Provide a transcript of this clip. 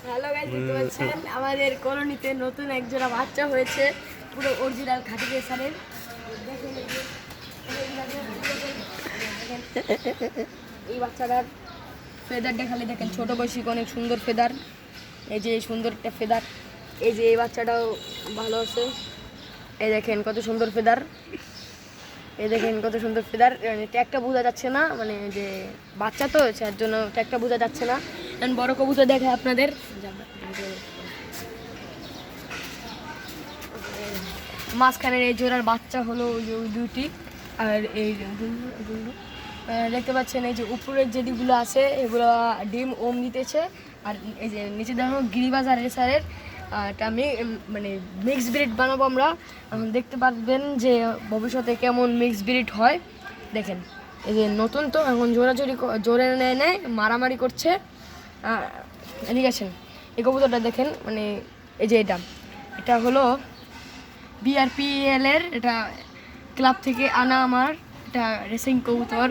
Hello guys, দেখতে পাচ্ছেন আমাদের কলোনিতে নতুন একজোড়া বাচ্চা হয়েছে, পুরো অরিজিনাল খাঁটি রেসারের। দেখেন এই বাচ্চাটার ফেদারটা খালি দেখেন, ছোট বয়সী অনেক সুন্দর ফেদার। এই যে সুন্দর একটা ফেদার, এই যে এই বাচ্চাটাও ভালো আছে। এই দেখেন কত সুন্দর ফেদার, এই দেখেন কত সুন্দর ফেদার। মানে ট্যাগটা বোঝা যাচ্ছে না, মানে যে বাচ্চা তো যার জন্য ট্যাগটা বোঝা যাচ্ছে না। বড় কবুতর দেখে আপনাদের মাঝখানের এই জোড়ার বাচ্চা হলো ওই যে ওই দুইটি। আর এই দেখতে পাচ্ছেন এই যে উপরের যেগুলো আছে এগুলো ডিম ওম দিতেছে। আর এই যে নিচে দেখো গিরিবাজ আর রেসারের এটা আমি মানে মিক্স ব্রিড বানাবো আমরা। এখন দেখতে পারবেন যে ভবিষ্যতে কেমন মিক্স ব্রিড হয়। দেখেন এই যে নতুন তো এখন জোরে নেয় মারামারি করছে। ঠিক আছে, এই কবুতরটা দেখেন, মানে এই যে এটা হলো BRPL এর, এটা ক্লাব থেকে আনা আমার এটা রেসিং কবুতর।